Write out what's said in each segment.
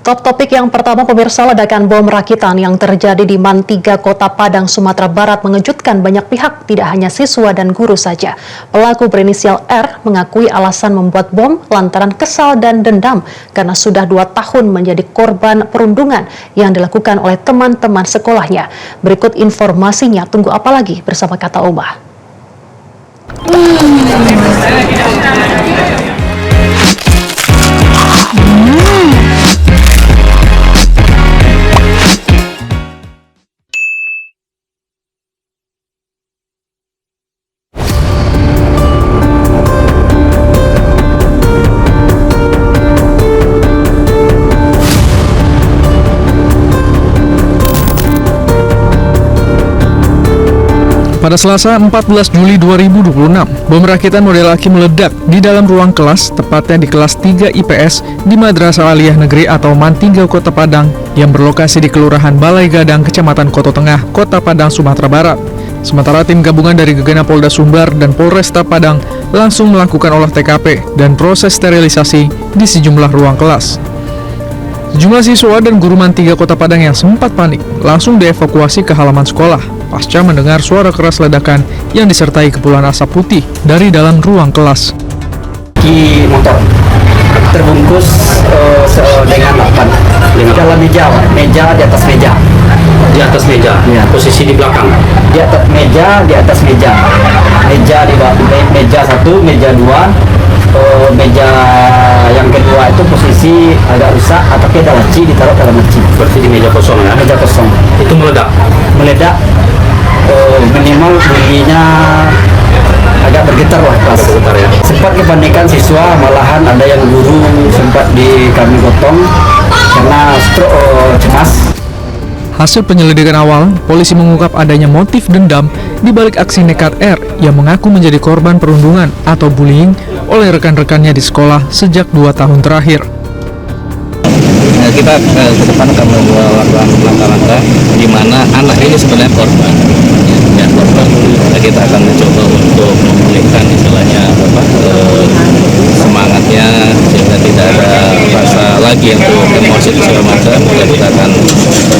Top topik yang pertama, pemirsa, ledakan bom rakitan yang terjadi di Mantiga, Kota Padang, Sumatera Barat mengejutkan banyak pihak, tidak hanya siswa dan guru saja. Pelaku berinisial R mengakui alasan membuat bom lantaran kesal dan dendam karena sudah 2 tahun menjadi korban perundungan yang dilakukan oleh teman-teman sekolahnya. Berikut informasinya, tunggu apa lagi bersama Kata Omah. Pada Selasa 14 Juli 2026, bom rakitan model aki meledak di dalam ruang kelas, tepatnya di kelas 3 IPS di Madrasah Aliyah Negeri atau Mantiga, Kota Padang, yang berlokasi di Kelurahan Balai Gadang, Kecamatan Koto Tengah, Kota Padang, Sumatera Barat. Sementara tim gabungan dari Gegana Polda Sumbar dan Polresta Padang langsung melakukan olah TKP dan proses sterilisasi di sejumlah ruang kelas. Sejumlah siswa dan guru Mantiga, Kota Padang yang sempat panik langsung dievakuasi ke halaman sekolah pasca mendengar suara keras ledakan yang disertai kepulan asap putih dari dalam ruang kelas. Di motor terbungkus dengan lakban di dalam meja di atas meja. Di atas meja, ya. Posisi di belakang. Di atas meja, meja di bawah, meja 1, meja 2, meja yang kedua itu posisi agak rusak, tapi ada laci, ditaruh dalam laci. Berarti di meja kosong ya? Meja kosong. Itu meledak? Meledak, minimal bunyinya agak bergetar lah kelas. Ya. Sempat kepanikan siswa, malahan ada yang guru sempat kami gotong karena cemas. Hasil penyelidikan awal, polisi mengungkap adanya motif dendam di balik aksi nekat R yang mengaku menjadi korban perundungan atau bullying oleh rekan-rekannya di sekolah sejak 2 tahun terakhir. Kita ke depan akan melakukan langkah-langkah di mana anak ini sebenarnya korban. Ya, korban. Kita akan mencoba untuk memulihkan istilahnya semangatnya sehingga tidak ada rasa lagi untuk emosi segala macam. Kita akan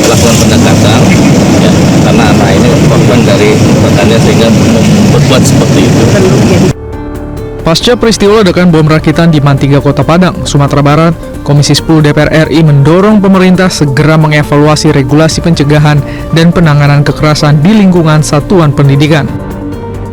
lakukan pendekatan ya, karena anak ini korban dari rekannya sehingga berbuat seperti itu. Pasca peristiwa ledakan bom rakitan di Mantiga, Kota Padang, Sumatera Barat, Komisi 10 DPR RI mendorong pemerintah segera mengevaluasi regulasi pencegahan dan penanganan kekerasan di lingkungan satuan pendidikan.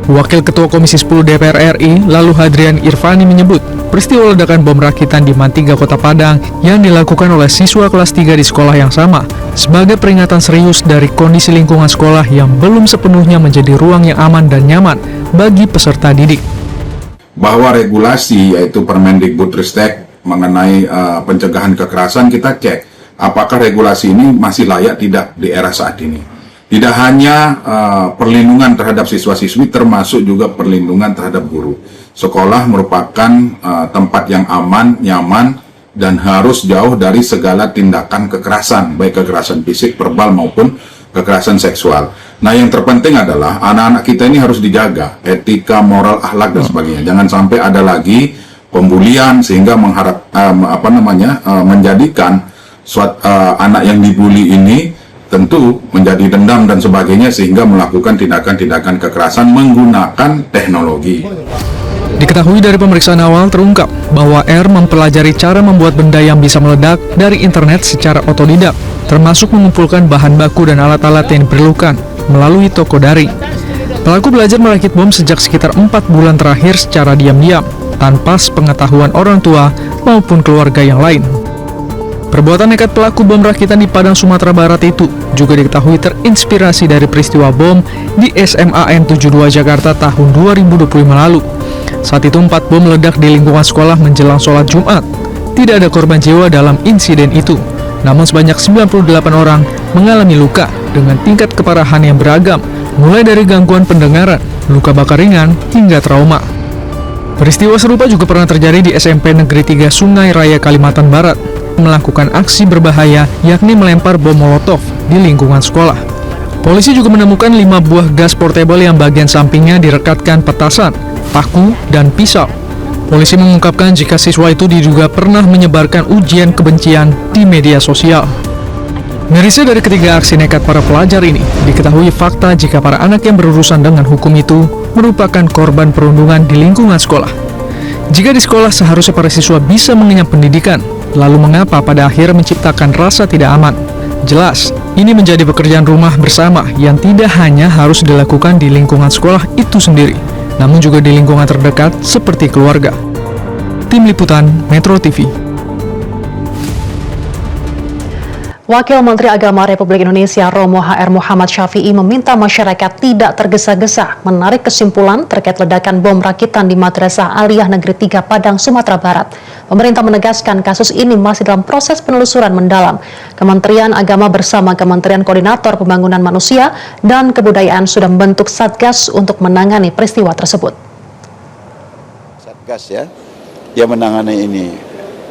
Wakil Ketua Komisi 10 DPR RI, lalu Hadrian Irvani menyebut, peristiwa ledakan bom rakitan di Mantiga, Kota Padang yang dilakukan oleh siswa kelas 3 di sekolah yang sama sebagai peringatan serius dari kondisi lingkungan sekolah yang belum sepenuhnya menjadi ruang yang aman dan nyaman bagi peserta didik. Bahwa regulasi yaitu Permendikbudristek mengenai pencegahan kekerasan, kita cek apakah regulasi ini masih layak tidak di era saat ini. Tidak hanya perlindungan terhadap siswa-siswi, termasuk juga perlindungan terhadap guru. Sekolah merupakan tempat yang aman, nyaman, dan harus jauh dari segala tindakan kekerasan, baik kekerasan fisik, verbal maupun kekerasan seksual. Nah, yang terpenting adalah anak-anak kita ini harus dijaga etika, moral, akhlak dan sebagainya. Jangan sampai ada lagi pembulian sehingga menjadikan anak yang dibully ini tentu menjadi dendam dan sebagainya sehingga melakukan tindakan-tindakan kekerasan menggunakan teknologi. Diketahui dari pemeriksaan awal terungkap bahwa R mempelajari cara membuat benda yang bisa meledak dari internet secara otodidak, termasuk mengumpulkan bahan baku dan alat-alat yang diperlukan melalui toko daring. Pelaku belajar merakit bom sejak sekitar 4 bulan terakhir secara diam-diam, tanpa sepengetahuan orang tua maupun keluarga yang lain. Perbuatan nekat pelaku bom rakitan di Padang, Sumatera Barat itu juga diketahui terinspirasi dari peristiwa bom di SMAN 72 Jakarta tahun 2025 lalu. Saat itu 4 bom meledak di lingkungan sekolah menjelang sholat Jumat. Tidak ada korban jiwa dalam insiden itu, namun sebanyak 98 orang mengalami luka dengan tingkat keparahan yang beragam, mulai dari gangguan pendengaran, luka bakar ringan, hingga trauma. Peristiwa serupa juga pernah terjadi di SMP Negeri 3 Sungai Raya, Kalimantan Barat, melakukan aksi berbahaya yakni melempar bom molotov di lingkungan sekolah. Polisi juga menemukan 5 buah gas portable yang bagian sampingnya direkatkan petasan, paku, dan pisau. Polisi mengungkapkan jika siswa itu diduga pernah menyebarkan ujian kebencian di media sosial. Mirisnya dari ketiga aksi nekat para pelajar ini, diketahui fakta jika para anak yang berurusan dengan hukum itu merupakan korban perundungan di lingkungan sekolah. Jika di sekolah seharusnya para siswa bisa mengenyam pendidikan, lalu mengapa pada akhirnya menciptakan rasa tidak aman? Jelas, ini menjadi pekerjaan rumah bersama yang tidak hanya harus dilakukan di lingkungan sekolah itu sendiri, namun juga di lingkungan terdekat seperti keluarga. Tim Liputan Metro TV. Wakil Menteri Agama Republik Indonesia Romo HR Muhammad Syafi'i meminta masyarakat tidak tergesa-gesa menarik kesimpulan terkait ledakan bom rakitan di Madrasah Aliyah Negeri 3 Padang, Sumatera Barat. Pemerintah menegaskan kasus ini masih dalam proses penelusuran mendalam. Kementerian Agama bersama Kementerian Koordinator Pembangunan Manusia dan Kebudayaan sudah membentuk Satgas untuk menangani peristiwa tersebut. Satgas ya, yang menangani ini.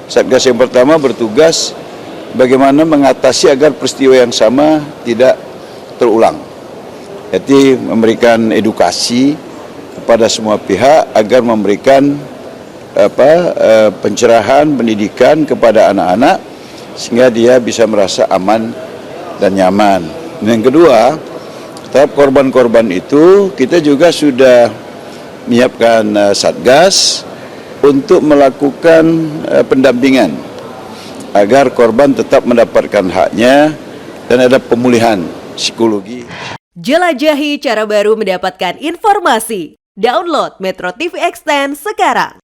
Satgas yang pertama bertugas bagaimana mengatasi agar peristiwa yang sama tidak terulang. Jadi memberikan edukasi kepada semua pihak agar memberikan pencerahan, pendidikan kepada anak-anak sehingga dia bisa merasa aman dan nyaman. Dan yang kedua, terhadap korban-korban itu kita juga sudah menyiapkan Satgas untuk melakukan pendampingan agar korban tetap mendapatkan haknya dan ada pemulihan psikologi. Jelajahi cara baru mendapatkan informasi. Download Metro TV Extend sekarang.